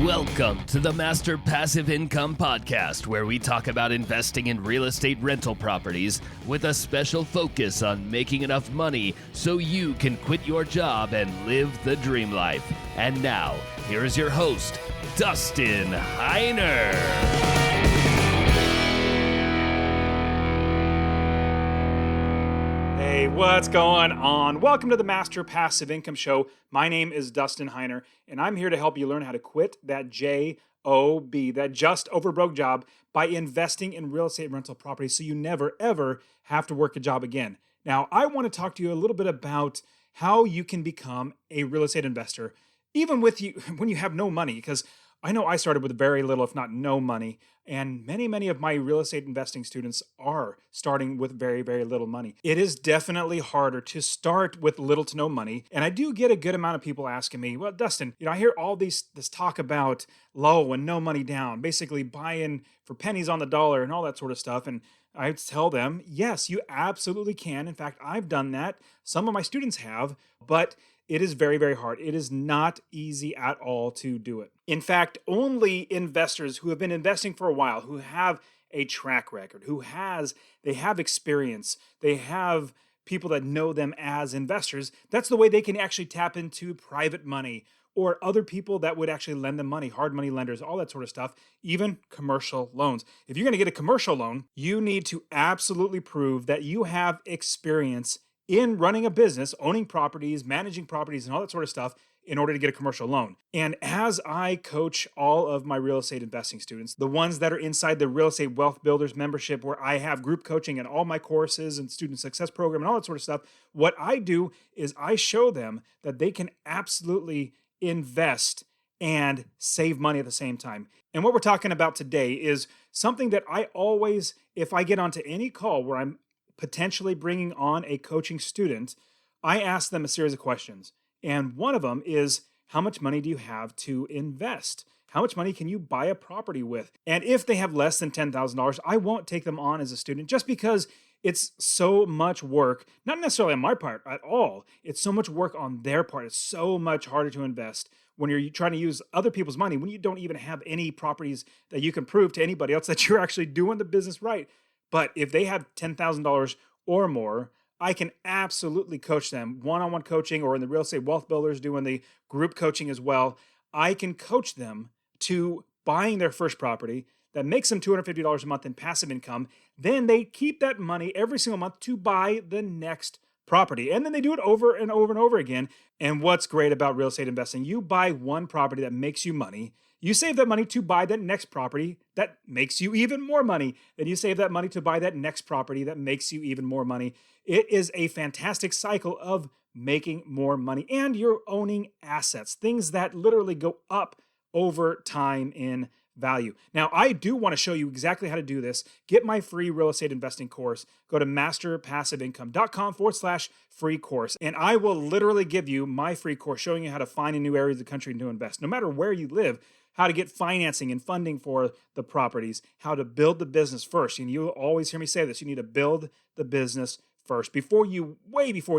Welcome to the Master Passive Income Podcast, where we talk about investing in real estate rental properties with a special focus on making enough money so you can quit your job and live the dream life. And now, here is your host, Dustin Heiner. Hey, what's going on? Welcome to the Master Passive Income Show. My name is Dustin Heiner, and I'm here to help you learn how to quit that J-O-B, that just over broke job, by investing in real estate rental properties so you never, ever have to work a job again. Now, I want to talk to you a little bit about how you can become a real estate investor, even when you have no money, because I know I started with very little, if not no money, and many of my real estate investing students are starting with very, very little money. It is definitely harder to start with little to no money, and I do get a good amount of people asking me, well, Dustin, I hear all this talk about low and no money down, basically buying for pennies on the dollar and all that sort of stuff, and I tell them, yes, you absolutely can. In fact, I've done that. Some of my students have, but it is very, very hard. It is not easy at all to do it. In fact, only investors who have been investing for a while, who have a track record, they have experience, they have people that know them as investors, that's the way they can actually tap into private money or other people that would actually lend them money, hard money lenders, all that sort of stuff, even commercial loans. If you're going to get a commercial loan, you need to absolutely prove that you have experience in running a business, owning properties, managing properties, and all that sort of stuff in order to get a commercial loan. And as I coach all of my real estate investing students, the ones that are inside the Real Estate Wealth Builders membership, where I have group coaching and all my courses and student success program and all that sort of stuff, what I do is I show them that they can absolutely invest and save money at the same time. And what we're talking about today is something that I always, if I get onto any call where I'm potentially bringing on a coaching student, I ask them a series of questions. And one of them is, how much money do you have to invest? How much money can you buy a property with? And if they have less than $10,000, I won't take them on as a student just because it's so much work, not necessarily on my part at all. It's so much work on their part. It's so much harder to invest when you're trying to use other people's money, when you don't even have any properties that you can prove to anybody else that you're actually doing the business right. But if they have $10,000 or more, I can absolutely coach them one-on-one coaching, or in the Real Estate Wealth Builders doing the group coaching as well. I can coach them to buying their first property that makes them $250 a month in passive income. Then they keep that money every single month to buy the next property. And then they do it over and over and over again. And what's great about real estate investing, you buy one property that makes you money. You save that money to buy that next property that makes you even more money. Then you save that money to buy that next property that makes you even more money. It is a fantastic cycle of making more money, and you're owning assets, things that literally go up over time in value. Now, I do want to show you exactly how to do this. Get my free real estate investing course. Go to masterpassiveincome.com/free course. And I will literally give you my free course showing you how to find a new area of the country and to invest, no matter where you live, how to get financing and funding for the properties, how to build the business first. And you'll always hear me say this. You need to build the business first before you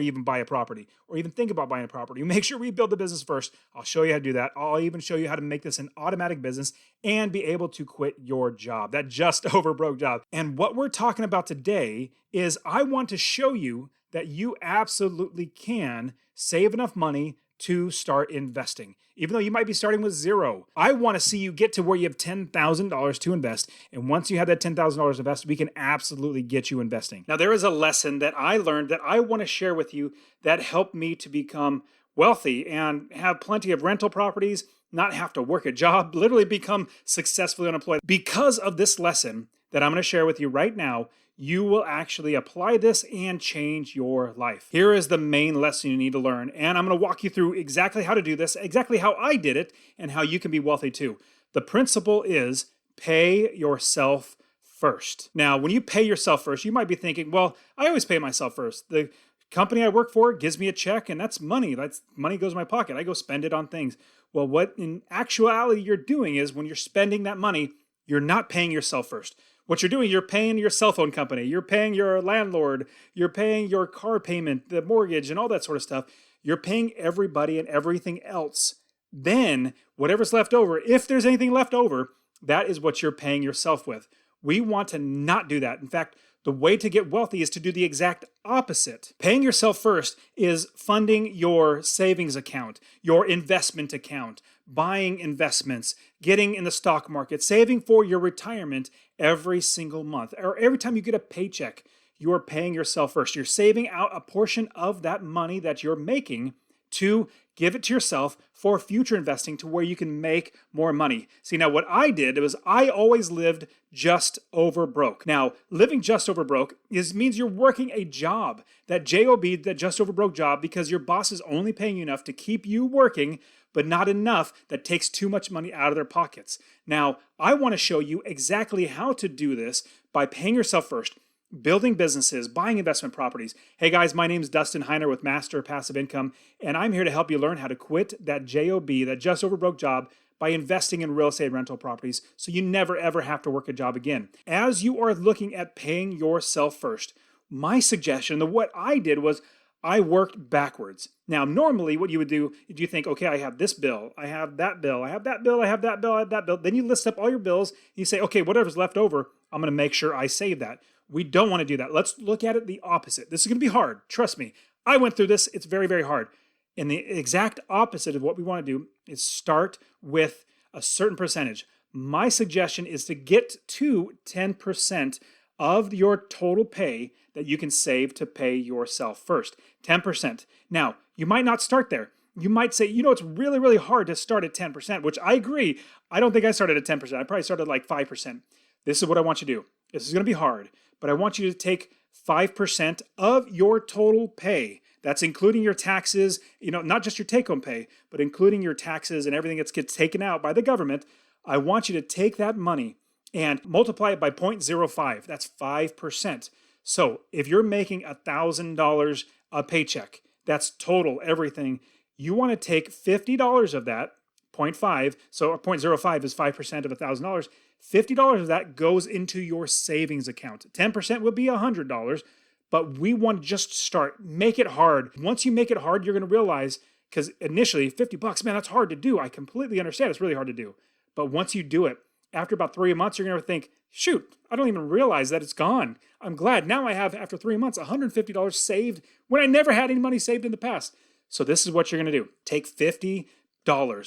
even buy a property or even think about buying a property. Make sure we build the business first. I'll show you how to do that. I'll even show you how to make this an automatic business and be able to quit your job, that just over broke job. And what we're talking about today is I want to show you that you absolutely can save enough money to start investing, even though you might be starting with zero. I want to see you get to where you have $10,000 to invest. And once you have that $10,000 invested, we can absolutely get you investing. Now, there is a lesson that I learned that I want to share with you that helped me to become wealthy and have plenty of rental properties, not have to work a job, literally become successfully unemployed. Because of this lesson that I'm going to share with you right now, you will actually apply this and change your life. Here is the main lesson you need to learn, and I'm going to walk you through exactly how to do this, exactly how I did it, and how you can be wealthy too. The principle is pay yourself first. Now, when you pay yourself first, you might be thinking, well, I always pay myself first. The company I work for gives me a check, and that's money. That's money goes in my pocket. I go spend it on things. Well, what in actuality you're doing is when you're spending that money, you're not paying yourself first. What you're doing, you're paying your cell phone company, you're paying your landlord, you're paying your car payment, the mortgage, and all that sort of stuff. You're paying everybody and everything else Then whatever's left over, if there's anything left over, that is what you're paying yourself with. We want to not do that. In fact, the way to get wealthy is to do the exact opposite. Paying yourself first is funding your savings account, your investment account, buying investments, getting in the stock market, saving for your retirement every single month, or every time you get a paycheck. You are paying yourself first. You're saving out a portion of that money that you're making to give it to yourself for future investing to where you can make more money. See, now what I did was I always lived just over broke. Now, living just over broke means you're working a job, that job, that just over broke job, because your boss is only paying you enough to keep you working, but not enough that takes too much money out of their pockets. Now, I want to show you exactly how to do this by paying yourself first, building businesses, buying investment properties. Hey guys, my name is Dustin Heiner with Master Passive Income, and I'm here to help you learn how to quit that job, that just over broke job, by investing in real estate rental properties so you never ever have to work a job again. As you are looking at paying yourself first, my suggestion, what I did was I worked backwards. Now, normally what you would do, you think, okay, I have this bill, I have that bill, I have that bill, I have that bill, I have that bill. Then you list up all your bills and you say, okay, whatever's left over, I'm going to make sure I save that. We don't want to do that. Let's look at it the opposite. This is going to be hard. Trust me. I went through this. It's very, very hard. And the exact opposite of what we want to do is start with a certain percentage. My suggestion is to get to 10% of your total pay that you can save to pay yourself first. 10%. Now, you might not start there. You might say, it's really, really hard to start at 10%, which I agree. I don't think I started at 10%. I probably started like 5%. This is what I want you to do. This is going to be hard, but I want you to take 5% of your total pay. That's including your taxes, not just your take-home pay, but including your taxes and everything that gets taken out by the government. I want you to take that money and multiply it by 0.05. That's 5%. So if you're making $1,000 a paycheck, that's total everything. You want to take $50 of that, 0.5, so 0.05 is 5% of $1,000. $50 of that goes into your savings account. 10% would be $100, but we want to just start. Make it hard. Once you make it hard, you're going to realize, because initially, $50, man, that's hard to do. I completely understand it's really hard to do. But once you do it, after about 3 months, you're going to think, shoot, I don't even realize that it's gone. I'm glad. Now I have, after 3 months, $150 saved when I never had any money saved in the past. So this is what you're going to do. Take $50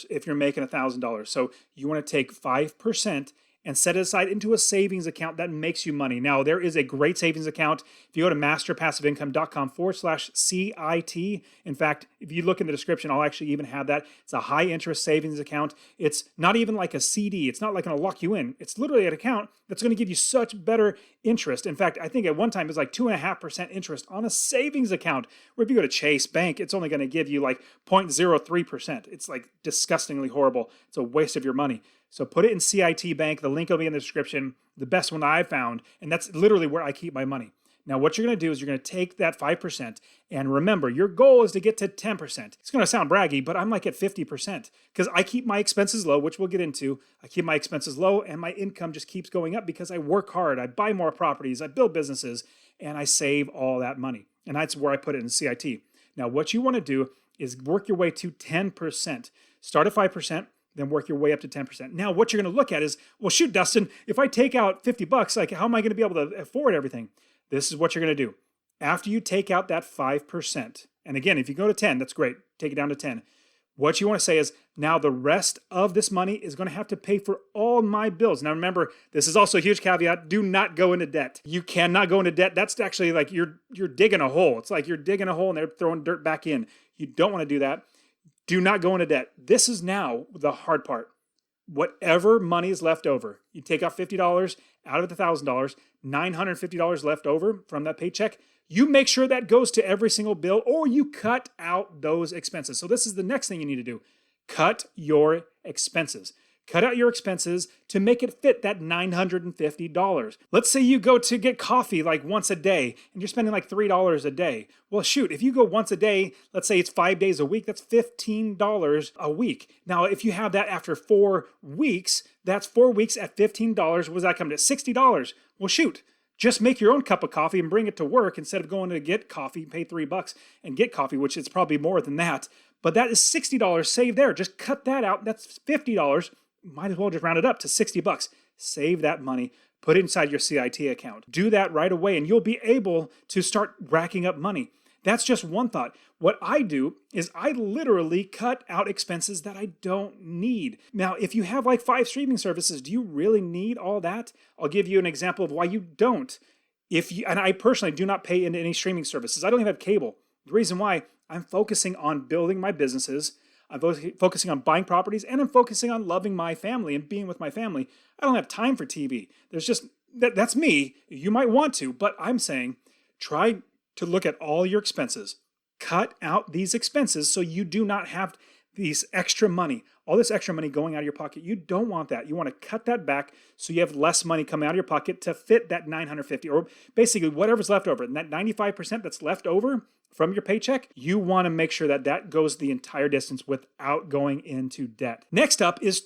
if you're making $1,000. So you want to take 5% and set it aside into a savings account that makes you money. Now, there is a great savings account. If you go to masterpassiveincome.com/CIT, in fact, if you look in the description, I'll actually even have that. It's a high interest savings account. It's not even like a CD. It's not like going to lock you in. It's literally an account that's going to give you such better interest. In fact, I think at one time it was like 2.5% interest on a savings account. Where if you go to Chase Bank, it's only going to give you like 0.03%. It's like disgustingly horrible. It's a waste of your money. So put it in CIT Bank. The link will be in the description. The best one I've found, and that's literally where I keep my money. Now, what you're going to do is you're going to take that 5%, and remember, your goal is to get to 10%. It's going to sound braggy, but I'm like at 50% because I keep my expenses low, which we'll get into. I keep my expenses low, and my income just keeps going up because I work hard. I buy more properties. I build businesses, and I save all that money. And that's where I put it in CIT. Now, what you want to do is work your way to 10%. Start at 5%. Then work your way up to 10%. Now, what you're going to look at is, well, shoot, Dustin, if I take out $50, like, how am I going to be able to afford everything? This is what you're going to do. After you take out that 5%, and again, if you go to 10, that's great. Take it down to 10. What you want to say is, now the rest of this money is going to have to pay for all my bills. Now, remember, this is also a huge caveat. Do not go into debt. You cannot go into debt. That's actually like you're digging a hole. It's like you're digging a hole and they're throwing dirt back in. You don't want to do that. Do not go into debt. This is now the hard part. Whatever money is left over, you take out $50 out of the $1,000, $950 left over from that paycheck. You make sure that goes to every single bill, or you cut out those expenses. So this is the next thing you need to do. Cut your expenses. Cut out your expenses to make it fit that $950. Let's say you go to get coffee like once a day and you're spending like $3 a day. Well, shoot, if you go once a day, let's say it's 5 days a week, that's $15 a week. Now, if you have that after 4 weeks, that's 4 weeks at $15. What does that come to? $60. Well, shoot, Just make your own cup of coffee and bring it to work instead of going to get coffee, pay $3 and get coffee, which is probably more than that. But that is $60 saved there. Just cut that out. That's $50. Might as well just round it up to $60. Save that money. Put it inside your CIT account. Do that right away and you'll be able to start racking up money. That's just one thought. What I do is I literally cut out expenses that I don't need. Now, if you have like 5 streaming services, do you really need all that? I'll give you an example of why you don't. And I personally do not pay into any streaming services. I don't even have cable. The reason why, I'm focusing on building my businesses. I'm focusing on buying properties, and I'm focusing on loving my family and being with my family. I don't have time for TV. That's me. You might want to, but I'm saying try to look at all your expenses. Cut out these expenses so you do not have these extra money, all this extra money going out of your pocket. You don't want that. You want to cut that back so you have less money coming out of your pocket to fit that $950 or basically whatever's left over. And that 95% that's left over from your paycheck, you want to make sure that that goes the entire distance without going into debt. Next up is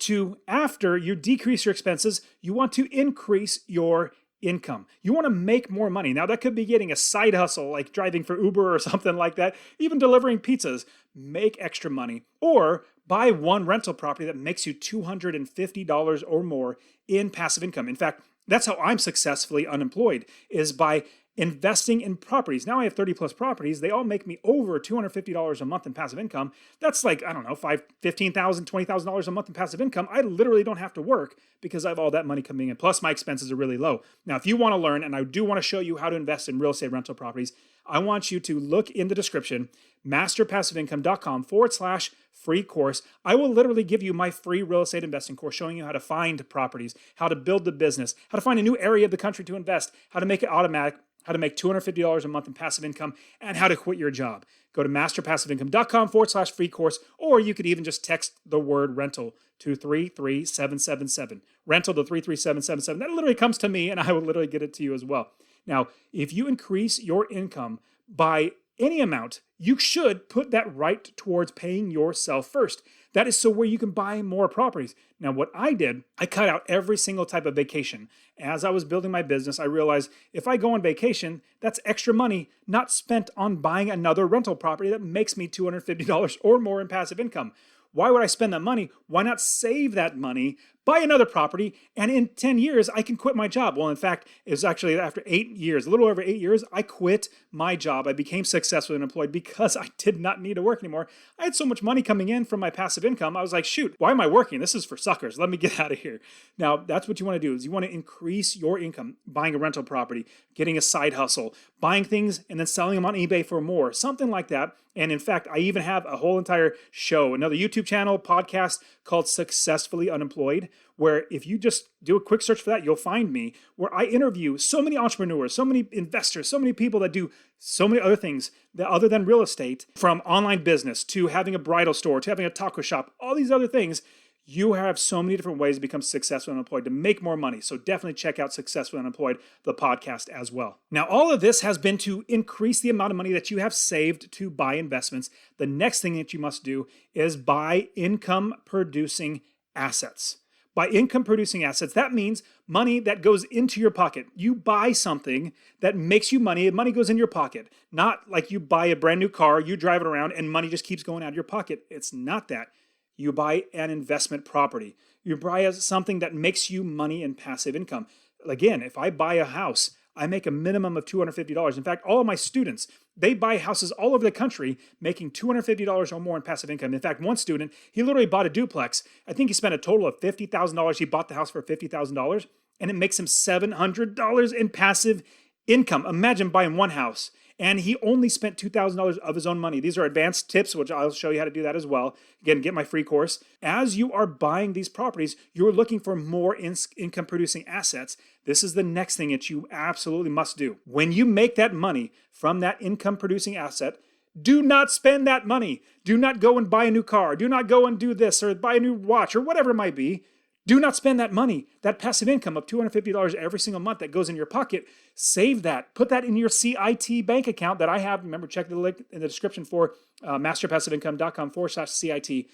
after you decrease your expenses, you want to increase your income. You want to make more money. Now, that could be getting a side hustle, like driving for Uber or something like that, even delivering pizzas. Make extra money. Or buy one rental property that makes you $250 or more in passive income. In fact, that's how I'm successfully unemployed, is by investing in properties. Now I have 30 plus properties. They all make me over $250 a month in passive income. That's like, I don't know, $15,000, $20,000 a month in passive income. I literally don't have to work because I have all that money coming in. Plus my expenses are really low. Now, if you want to learn, and I do want to show you how to invest in real estate rental properties, I want you to look in the description, masterpassiveincome.com/free course. I will literally give you my free real estate investing course showing you how to find properties, how to build the business, how to find a new area of the country to invest, how to make it automatic, how to make $250 a month in passive income, and how to quit your job. Go to masterpassiveincome.com/free course, or you could even just text the word rental to 33777. Rental to 33777. That literally comes to me, and I will literally get it to you as well. Now, if you increase your income by any amount, you should put that right towards paying yourself first. That is so where you can buy more properties. Now, what I did, I cut out every single type of vacation. As I was building my business, I realized if I go on vacation, that's extra money not spent on buying another rental property that makes me $250 or more in passive income. Why would I spend that money? Why not save that money, buy another property, and in 10 years, I can quit my job? Well, in fact, it was actually after 8 years, a little over 8 years, I quit my job. I became successfully unemployed because I did not need to work anymore. I had so much money coming in from my passive income. I was like, shoot, why am I working? This is for suckers. Let me get out of here. Now, that's what you want to do is you want to increase your income, buying a rental property, getting a side hustle, buying things and then selling them on eBay for more, something like that. And in fact, I even have a whole entire show, another YouTube channel, podcast called Successfully Unemployed, where if you just do a quick search for that, you'll find me, where I interview so many entrepreneurs, so many investors, so many people that do so many other things that other than real estate, from online business to having a bridal store to having a taco shop, all these other things. You have so many different ways to become successful unemployed, to make more money. So definitely check out Successfully Unemployed, the podcast as well. Now, all of this has been to increase the amount of money that you have saved to buy investments. The next thing that you must do is buy income-producing assets. By income-producing assets, that means money that goes into your pocket. You buy something that makes you money, and money goes in your pocket. Not like you buy a brand new car, you drive it around, and money just keeps going out of your pocket. It's not that. You buy an investment property. You buy something that makes you money and passive income. Again, if I buy a house, I make a minimum of $250. In fact, all of my students, they buy houses all over the country, making $250 or more in passive income. In fact, one student, he literally bought a duplex. I think he spent a total of $50,000. He bought the house for $50,000, and it makes him $700 in passive income. Imagine buying one house. And he only spent $2,000 of his own money. These are advanced tips, which I'll show you how to do that as well. Again, get my free course. As you are buying these properties, you're looking for more income-producing assets. This is the next thing that you absolutely must do. When you make that money from that income-producing asset, do not spend that money. Do not go and buy a new car. Do not go and do this or buy a new watch or whatever it might be. Do not spend that money, that passive income of $250 every single month that goes in your pocket. Save that. Put that in your CIT bank account that I have. Remember, check the link in the description for masterpassiveincome.com/CIT.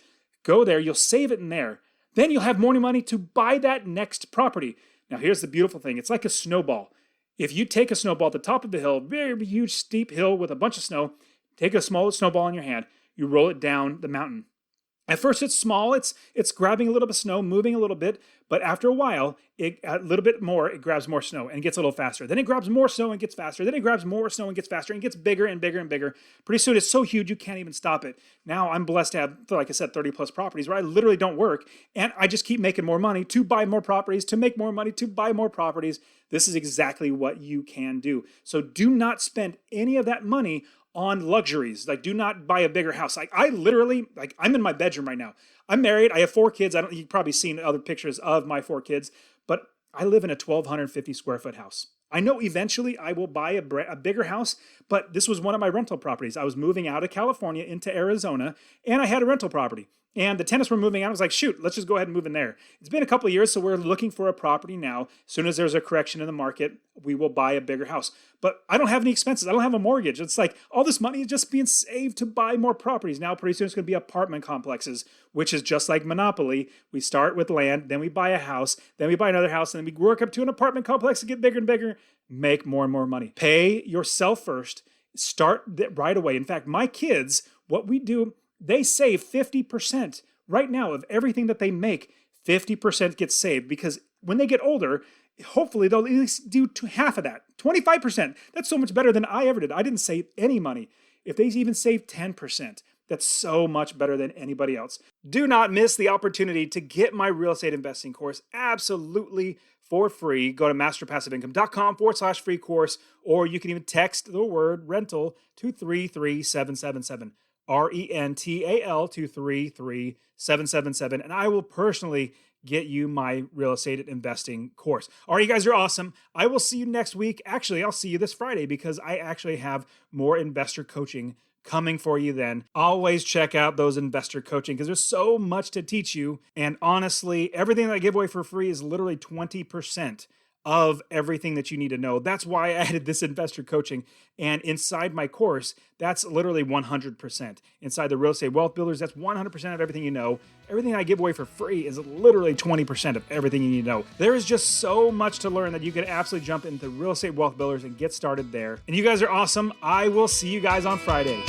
Go there. You'll save it in there. Then you'll have more money to buy that next property. Now, here's the beautiful thing. It's like a snowball. If you take a snowball at the top of the hill, very huge, steep hill with a bunch of snow, take a small snowball in your hand, you roll it down the mountain. At first, it's small. It's grabbing a little bit of snow, moving a little bit. But after a while, a little bit more, it grabs more snow and gets a little faster. Then it grabs more snow and gets faster. Then it grabs more snow and gets faster and gets bigger and bigger and bigger. Pretty soon, it's so huge you can't even stop it. Now, I'm blessed to have, like I said, 30 plus properties where I literally don't work. And I just keep making more money to buy more properties, to make more money, to buy more properties. This is exactly what you can do. So do not spend any of that money on luxuries. Like, do not buy a bigger house. Like, I literally, like, I'm in my bedroom right now. I'm married. I have 4 kids. You've probably seen other pictures of my 4 kids, but I live in a 1,250 square foot house. I know eventually I will buy a bigger house, but this was one of my rental properties. I was moving out of California into Arizona, and I had a rental property. And the tenants were moving out. I was like, shoot, let's just go ahead and move in there. It's been a couple of years, so we're looking for a property now. As soon as there's a correction in the market, we will buy a bigger house. But I don't have any expenses. I don't have a mortgage. It's like all this money is just being saved to buy more properties. Now, pretty soon it's going to be apartment complexes, which is just like Monopoly. We start with land, then we buy a house, then we buy another house, and then we work up to an apartment complex and get bigger and bigger, make more and more money. Pay yourself first. Start right away. In fact, my kids, what we do, they save 50% right now of everything that they make. 50% gets saved because when they get older, hopefully they'll at least do half of that. 25%. That's so much better than I ever did. I didn't save any money. If they even save 10%, that's so much better than anybody else. Do not miss the opportunity to get my real estate investing course absolutely for free. Go to masterpassiveincome.com/free course, or you can even text the word rental to 33777. RENTAL to 33777, and I will personally get you my real estate investing course. All right, you guys are awesome. I will see you next week. Actually, I'll see you this Friday because I actually have more investor coaching coming for you then. Always check out those investor coaching because there's so much to teach you. And honestly, everything that I give away for free is literally 20% of everything that you need to know. That's why I added this investor coaching. And inside my course, that's literally 100%. Inside the Real Estate Wealth Builders, that's 100% of everything you know. Everything I give away for free is literally 20% of everything you need to know. There is just so much to learn that you can absolutely jump into Real Estate Wealth Builders and get started there. And you guys are awesome. I will see you guys on Friday.